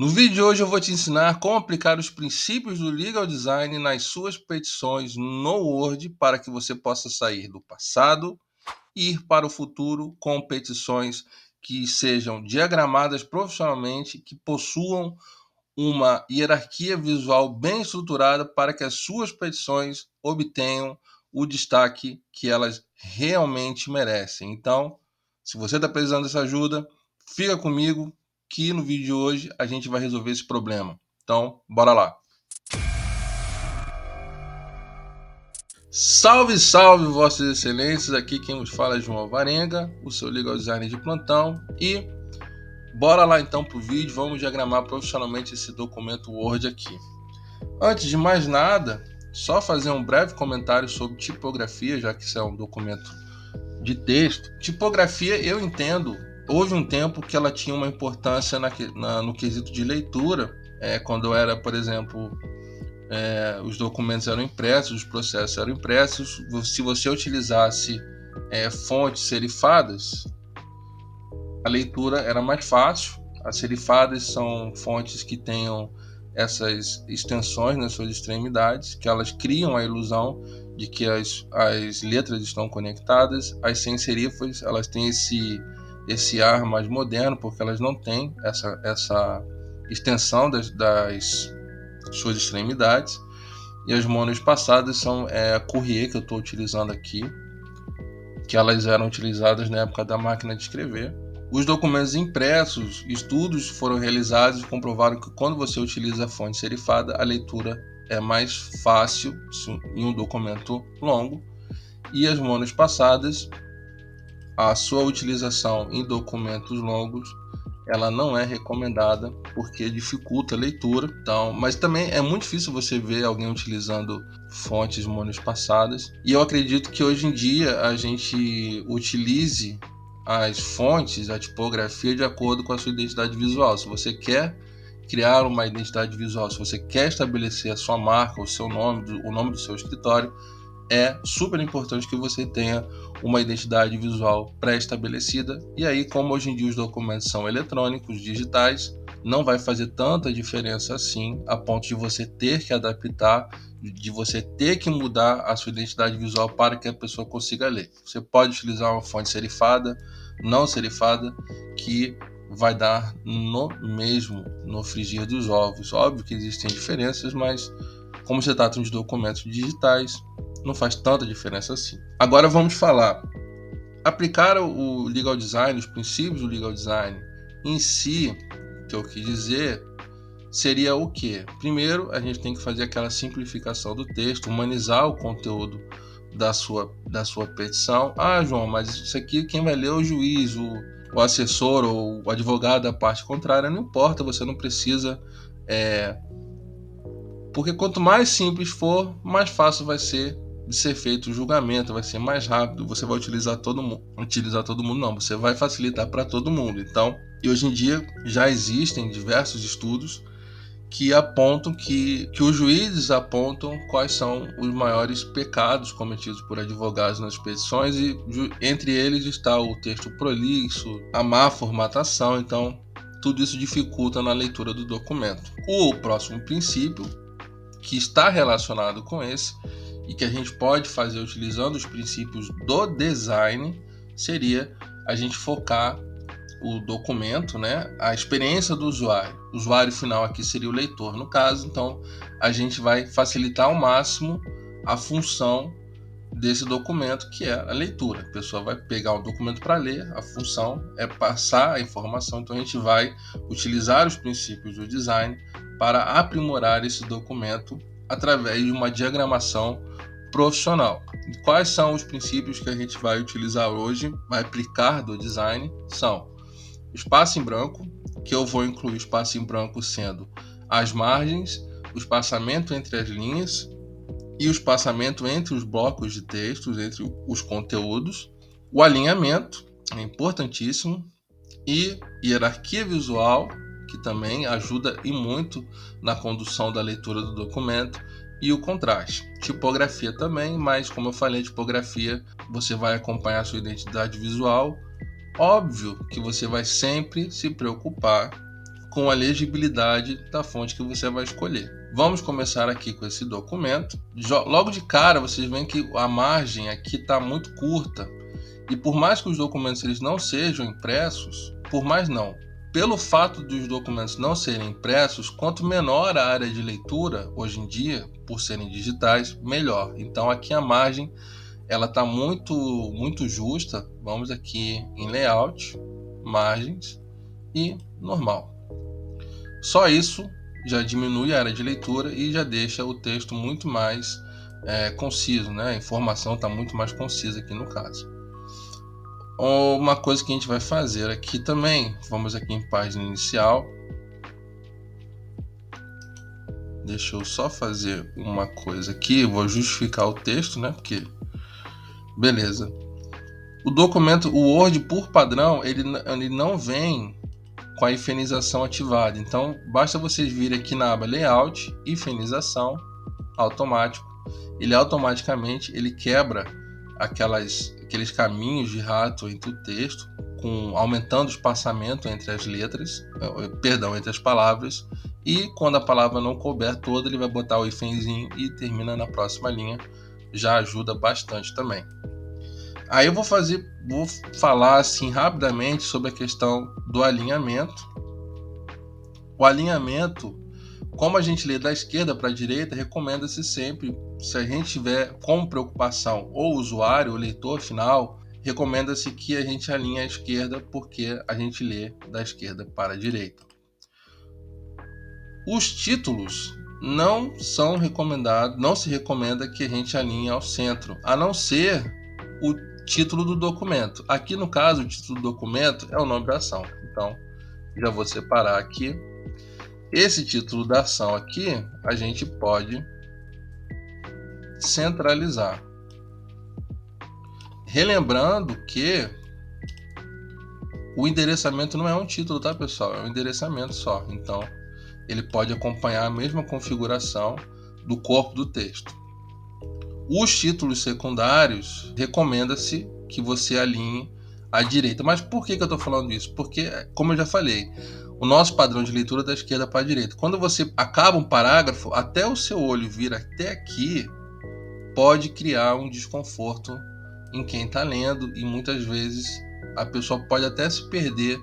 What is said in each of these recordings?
No vídeo de hoje eu vou te ensinar como aplicar os princípios do Legal Design nas suas petições no Word para que você possa sair do passado e ir para o futuro com petições que sejam diagramadas profissionalmente, que possuam uma hierarquia visual bem estruturada para que as suas petições obtenham o destaque que elas realmente merecem. Então, se você está precisando dessa ajuda, fica comigo que no vídeo de hoje a gente vai resolver esse problema. Então, bora lá! Salve, salve, vossas excelências! Aqui quem vos fala é João Alvarenga, o seu Legal Designer de plantão. E bora lá então para o vídeo, vamos diagramar profissionalmente esse documento Word aqui. Antes de mais nada, só fazer um breve comentário sobre tipografia, já que isso é um documento de texto. Tipografia, eu entendo, houve um tempo que ela tinha uma importância no quesito de leitura, quando era, por exemplo, os documentos eram impressos, os processos eram impressos. Se você utilizasse fontes serifadas, a leitura era mais fácil. As serifadas são fontes que tenham essas extensões nas suas extremidades, que elas criam a ilusão de que as letras estão conectadas. As sem serifas, elas têm esse ar mais moderno, porque elas não têm essa extensão das suas extremidades. E as monoespaçadas são a Courier, que eu estou utilizando aqui, que elas eram utilizadas na época da máquina de escrever. Os documentos impressos, estudos foram realizados e comprovaram que quando você utiliza a fonte serifada, a leitura é mais fácil em um documento longo. E as monoespaçadas, a sua utilização em documentos longos, ela não é recomendada porque dificulta a leitura. Então, mas também é muito difícil você ver alguém utilizando fontes monoespaçadas. E eu acredito que hoje em dia a gente utilize as fontes, a tipografia de acordo com a sua identidade visual. Se você quer criar uma identidade visual, se você quer estabelecer a sua marca, o seu nome, o nome do seu escritório, é super importante que você tenha uma identidade visual pré-estabelecida. E aí, como hoje em dia os documentos são eletrônicos, digitais, não vai fazer tanta diferença assim, a ponto de você ter que adaptar, de você ter que mudar a sua identidade visual para que a pessoa consiga ler. Você pode utilizar uma fonte serifada, não serifada, que vai dar no mesmo, no frigir dos ovos. Óbvio que existem diferenças, mas como se tratam de documentos digitais, não faz tanta diferença assim. Agora vamos falar. Aplicar o Legal Design, os princípios do Legal Design em si, que eu quis dizer, seria o quê? Primeiro, a gente tem que fazer aquela simplificação do texto, humanizar o conteúdo da sua petição. Ah, João, mas isso aqui quem vai ler é o juiz, o assessor ou o advogado da parte contrária. Não importa, você não precisa... Porque quanto mais simples for, mais fácil vai ser de ser feito o julgamento, vai ser mais rápido, você vai utilizar todo mundo não, você vai facilitar para todo mundo. Então, e hoje em dia já existem diversos estudos que apontam que os juízes apontam quais são os maiores pecados cometidos por advogados nas petições, e entre eles está o texto prolixo, a má formatação. Então, tudo isso dificulta na leitura do documento. O próximo princípio, que está relacionado com esse e que a gente pode fazer utilizando os princípios do design, seria a gente focar o documento, né, a experiência do usuário. O usuário final aqui seria o leitor, no caso. Então, a gente vai facilitar ao máximo a função desse documento, que é a leitura. A pessoa vai pegar o documento para ler, a função é passar a informação. Então, a gente vai utilizar os princípios do design para aprimorar esse documento através de uma diagramação profissional. E quais são os princípios que a gente vai utilizar hoje, vai aplicar do design? São o espaço em branco, que eu vou incluir o espaço em branco sendo as margens, o espaçamento entre as linhas e o espaçamento entre os blocos de textos, entre os conteúdos, o alinhamento, é importantíssimo, e hierarquia visual, que também ajuda e muito na condução da leitura do documento, e o contraste. Tipografia também, mas como eu falei, tipografia você vai acompanhar a sua identidade visual. Óbvio que você vai sempre se preocupar com a legibilidade da fonte que você vai escolher. Vamos começar aqui com esse documento. Logo de cara, vocês veem que a margem aqui está muito curta. E por mais que os documentos eles não sejam impressos, pelo fato dos documentos não serem impressos, quanto menor a área de leitura, hoje em dia, por serem digitais, melhor. Então aqui a margem ela está muito justa. Vamos aqui em layout, margens e normal. Só isso já diminui a área de leitura e já deixa o texto muito mais conciso, né? A informação está muito mais concisa aqui no caso. Uma coisa que a gente vai fazer aqui também, vamos aqui em página inicial. Deixa eu só fazer uma coisa aqui, eu vou justificar o texto, né? Porque, beleza. O documento, o Word por padrão, ele não vem com a hifenização ativada. Então, basta vocês virem aqui na aba Layout, hifenização, automático. Ele automaticamente quebra aqueles caminhos de rato entre o texto, aumentando o espaçamento entre as letras, entre as palavras, e quando a palavra não couber toda, ele vai botar o hífenzinho e termina na próxima linha. Já ajuda bastante também. Aí eu vou falar assim rapidamente sobre a questão do alinhamento. O alinhamento, como a gente lê da esquerda para a direita, recomenda-se sempre, se a gente tiver como preocupação ou usuário, o leitor final, recomenda-se que a gente alinhe à esquerda, porque a gente lê da esquerda para a direita. Os títulos não são recomendados, não se recomenda que a gente alinhe ao centro, a não ser o título do documento. Aqui no caso, o título do documento é o nome da ação. Então, já vou separar aqui. Esse título da ação aqui, a gente pode centralizar. Relembrando que o endereçamento não é um título, tá, pessoal? É um endereçamento só. Então, ele pode acompanhar a mesma configuração do corpo do texto. Os títulos secundários, recomenda-se que você alinhe à direita. Mas por que eu estou falando isso? Porque, como eu já falei, o nosso padrão de leitura é da esquerda para a direita. Quando você acaba um parágrafo, até o seu olho vir até aqui, pode criar um desconforto em quem está lendo, e muitas vezes a pessoa pode até se perder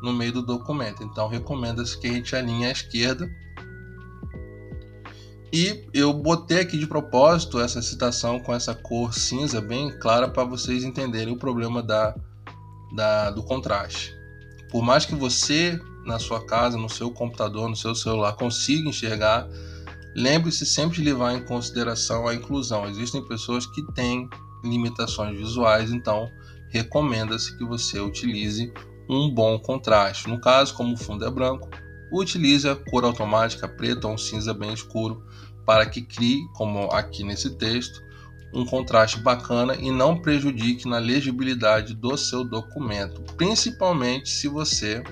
no meio do documento. Então, recomenda-se que a gente alinhe à esquerda. E eu botei aqui de propósito essa citação com essa cor cinza bem clara para vocês entenderem o problema do contraste. Por mais que você, na sua casa, no seu computador, no seu celular, consiga enxergar, lembre-se sempre de levar em consideração a inclusão. Existem pessoas que têm limitações visuais, então recomenda-se que você utilize um bom contraste. No caso, como o fundo é branco, utilize a cor automática preta ou um cinza bem escuro para que crie, como aqui nesse texto, um contraste bacana e não prejudique na legibilidade do seu documento, principalmente se você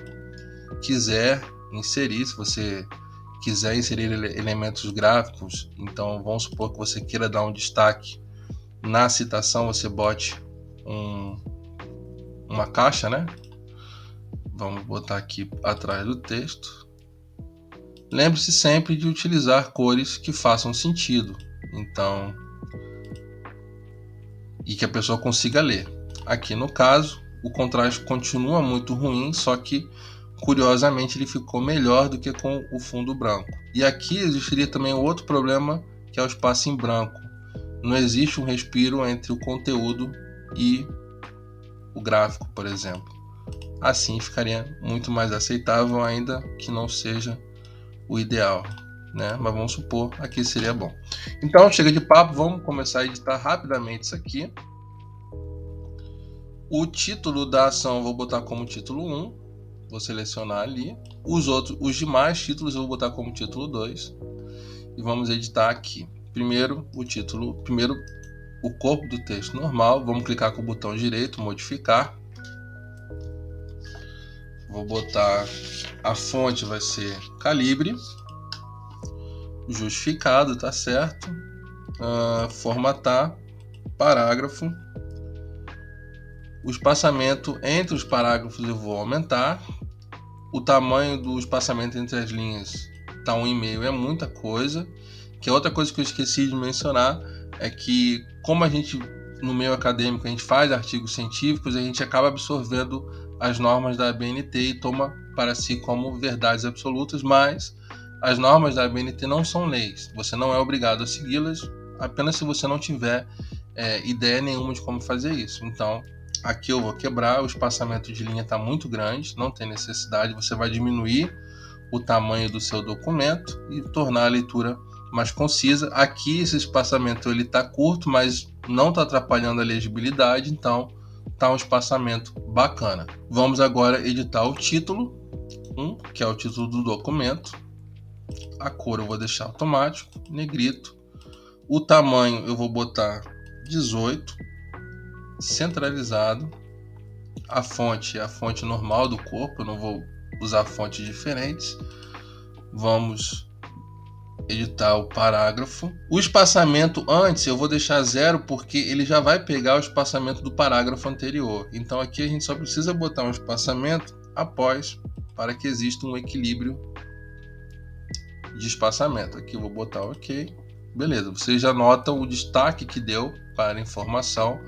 quiser inserir, elementos gráficos. Então vamos supor que você queira dar um destaque na citação, você bote uma caixa, né? Vamos botar aqui atrás do texto. Lembre-se sempre de utilizar cores que façam sentido, então, e que a pessoa consiga ler. Aqui no caso, o contraste continua muito ruim, só que curiosamente ele ficou melhor do que com o fundo branco. E aqui existiria também outro problema, que é o espaço em branco. Não existe um respiro entre o conteúdo e o gráfico, por exemplo. Assim ficaria muito mais aceitável, ainda que não seja o ideal, né? Mas vamos supor, aqui seria bom. Então, chega de papo, vamos começar a editar rapidamente isso aqui. O título da ação eu vou botar como título 1, vou selecionar ali. Os demais títulos eu vou botar como título 2 e vamos editar aqui. Primeiro o corpo do texto normal, vamos clicar com o botão direito, modificar. Vou botar a fonte, vai ser calibre, justificado, tá certo. Formatar, parágrafo. O espaçamento entre os parágrafos eu vou aumentar. o tamanho do espaçamento entre as linhas tá 1,5, é muita coisa. Que outra coisa que eu esqueci de mencionar é que, como a gente no meio acadêmico a gente faz artigos científicos, a gente acaba absorvendo as normas da ABNT e toma para si como verdades absolutas, mas as normas da ABNT não são leis. Você não é obrigado a segui-las, apenas se você não tiver ideia nenhuma de como fazer isso. Então, aqui eu vou quebrar, o espaçamento de linha está muito grande, não tem necessidade, você vai diminuir o tamanho do seu documento e tornar a leitura mais concisa. Aqui esse espaçamento ele está curto, mas não está atrapalhando a legibilidade, então está um espaçamento bacana. Vamos agora editar o título, que é o título do documento. A cor eu vou deixar automático, negrito. O tamanho eu vou botar 18, centralizado. A fonte é a fonte normal do corpo, eu não vou usar fontes diferentes. Vamos editar o parágrafo. O espaçamento antes eu vou deixar 0 porque ele já vai pegar o espaçamento do parágrafo anterior. Então aqui a gente só precisa botar um espaçamento após para que exista um equilíbrio de espaçamento. Aqui eu vou botar OK. Beleza, vocês já notam o destaque que deu para a informação,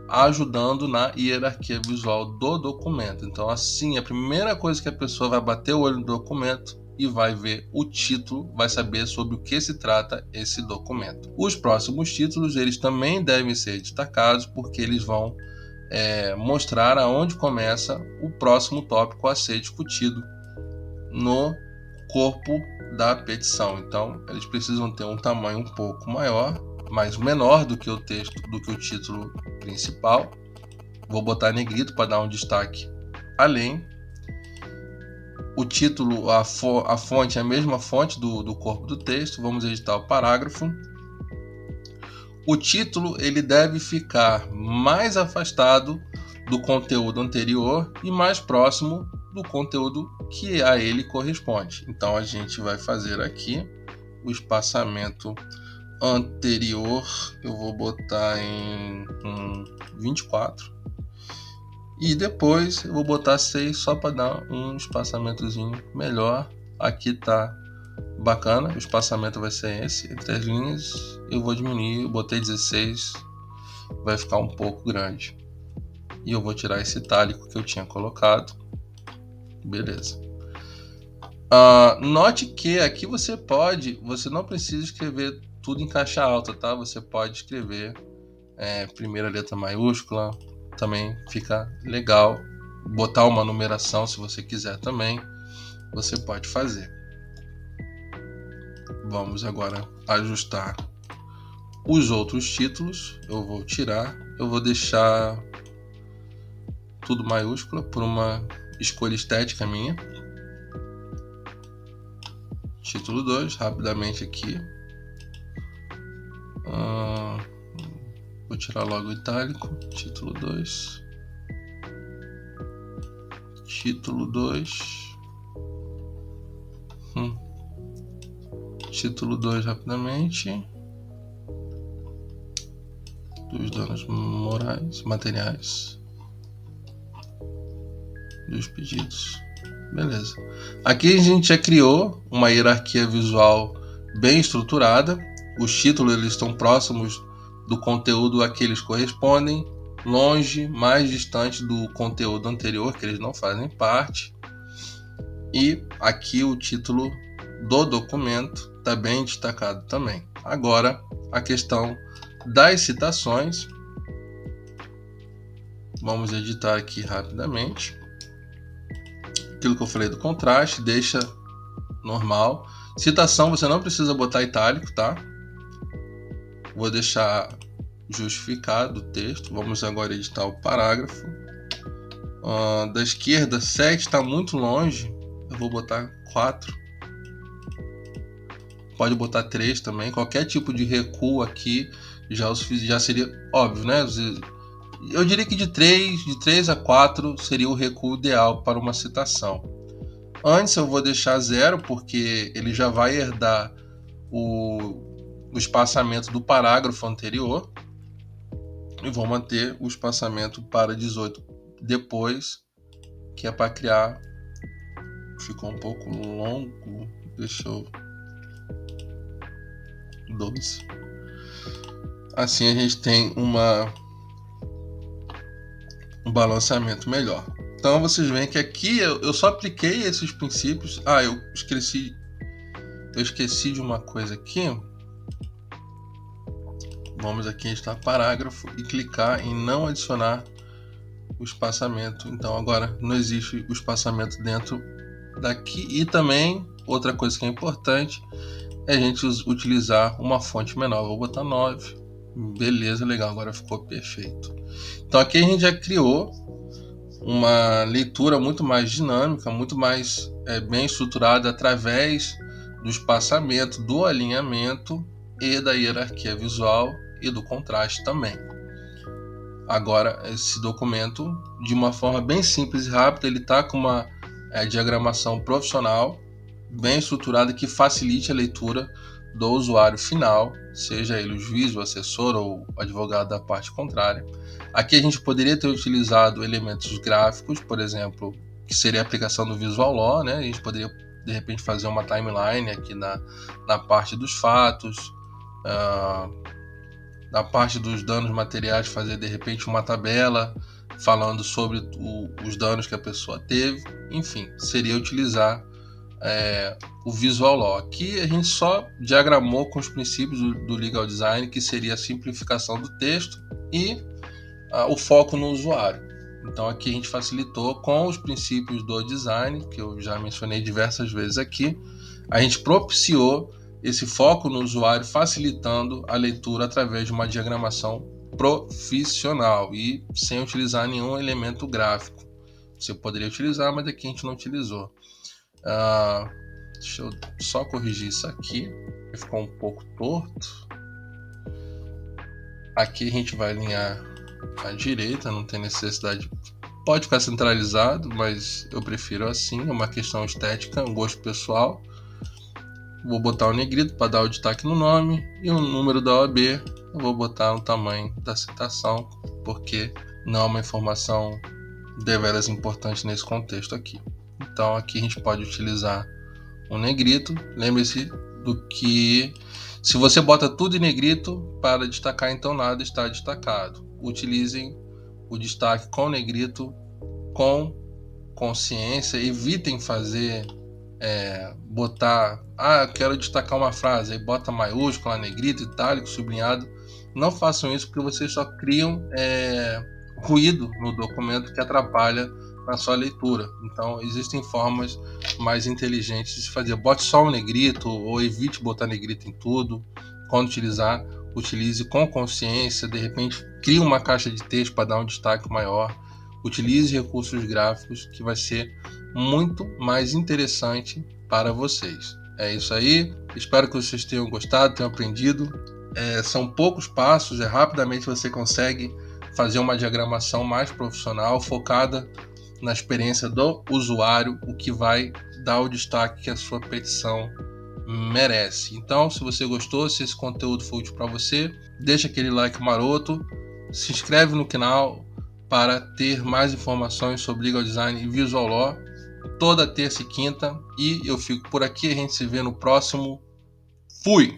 ajudando na hierarquia visual do documento. Então assim, a primeira coisa que a pessoa vai bater o olho no documento e vai ver o título, vai saber sobre o que se trata esse documento. Os próximos títulos, eles também devem ser destacados, porque eles vão mostrar aonde começa o próximo tópico a ser discutido no corpo da petição. Então, eles precisam ter um tamanho um pouco maior, mas menor do que o texto, do que o título principal. Vou botar negrito para dar um destaque além. O título, a fonte é a mesma fonte do corpo do texto. Vamos editar o parágrafo. O título ele deve ficar mais afastado do conteúdo anterior e mais próximo do conteúdo que a ele corresponde. Então a gente vai fazer aqui o espaçamento anterior, eu vou botar em 24. E depois eu vou botar 6 só para dar um espaçamentozinho melhor. Aqui tá bacana, o espaçamento vai ser esse, entre as linhas. Eu vou diminuir, eu botei 16, vai ficar um pouco grande. E eu vou tirar esse itálico que eu tinha colocado. Beleza. Note que aqui você não precisa escrever tudo em caixa alta, tá? Você pode escrever primeira letra maiúscula, também fica legal. Botar uma numeração se você quiser também, você pode fazer. Vamos agora ajustar os outros títulos. Eu vou tirar, eu vou deixar tudo maiúscula por uma escolha estética minha. Título 2, rapidamente aqui. Vou tirar logo o itálico. Título 2. Título 2. Título 2 rapidamente. Dos danos morais, materiais. Dos pedidos. Beleza. Aqui a gente já criou uma hierarquia visual bem estruturada. Os títulos eles estão próximos do conteúdo a que eles correspondem, longe, mais distante do conteúdo anterior, que eles não fazem parte. E aqui o título do documento está bem destacado também. Agora, a questão das citações. Vamos editar aqui rapidamente. Aquilo que eu falei do contraste, deixa normal. Citação você não precisa botar itálico, tá? Vou deixar justificado o texto. Vamos agora editar o parágrafo. Da esquerda, 7 está muito longe. Eu vou botar 4. Pode botar 3 também. Qualquer tipo de recuo aqui já seria óbvio, né? Eu diria que de 3 a 4 seria o recuo ideal para uma citação. Antes eu vou deixar 0 porque ele já vai herdar o espaçamento do parágrafo anterior. E vou manter o espaçamento para 18 depois, que é para criar ficou um pouco longo. Deixa eu... 12. Assim a gente tem um balanceamento melhor. Então vocês veem que aqui eu só apliquei esses princípios. Eu esqueci de uma coisa aqui. Vamos aqui em parágrafo e clicar em não adicionar o espaçamento. Então agora não existe o espaçamento dentro daqui. E também outra coisa que é importante é a gente utilizar uma fonte menor. Vou botar 9. Beleza, legal, agora ficou perfeito. Então aqui a gente já criou uma leitura muito mais dinâmica, muito mais bem estruturada através do espaçamento, do alinhamento e da hierarquia visual e do contraste também. Agora, esse documento, de uma forma bem simples e rápida, ele está com uma diagramação profissional, bem estruturada, que facilite a leitura do usuário final, seja ele o juiz, o assessor ou o advogado da parte contrária. Aqui a gente poderia ter utilizado elementos gráficos, por exemplo, que seria a aplicação do Visual Law, né? A gente poderia, de repente, fazer uma timeline aqui na parte dos fatos, na parte dos danos materiais, fazer, de repente, uma tabela falando sobre os danos que a pessoa teve. Enfim, seria utilizar o Visual Law. Aqui a gente só diagramou com os princípios do Legal Design, que seria a simplificação do texto e o foco no usuário. Então aqui a gente facilitou com os princípios do design, que eu já mencionei diversas vezes aqui. A gente propiciou esse foco no usuário, facilitando a leitura através de uma diagramação profissional e sem utilizar nenhum elemento gráfico. Você poderia utilizar, mas aqui a gente não utilizou. Deixa eu só corrigir isso aqui, ficou um pouco torto. Aqui a gente vai alinhar à direita, não tem necessidade, pode ficar centralizado, mas eu prefiro assim, é uma questão estética, um gosto pessoal. Vou botar o negrito para dar o destaque no nome e o número da OAB eu vou botar no tamanho da citação, porque não é uma informação deveras importante nesse contexto aqui. Então aqui a gente pode utilizar um negrito. Lembre-se do que, se você bota tudo em negrito para destacar, então nada está destacado. Utilizem o destaque com negrito com consciência. Evitem fazer botar, eu quero destacar uma frase, aí bota maiúscula, negrito, itálico, sublinhado. Não façam isso, porque vocês só criam ruído no documento que atrapalha na sua leitura. Então existem formas mais inteligentes de fazer. Bote só um negrito ou evite botar negrito em tudo. Quando utilizar, utilize com consciência. De repente crie uma caixa de texto para dar um destaque maior. Utilize recursos gráficos, que vai ser muito mais interessante para vocês. É isso aí, espero que vocês tenham gostado, tenham aprendido. São poucos passos, rapidamente você consegue fazer uma diagramação mais profissional, focada na experiência do usuário, o que vai dar o destaque que a sua petição merece. Então, se você gostou, se esse conteúdo foi útil para você, deixa aquele like maroto, se inscreve no canal para ter mais informações sobre Legal Design e Visual Law, toda terça e quinta. E eu fico por aqui, a gente se vê no próximo. Fui!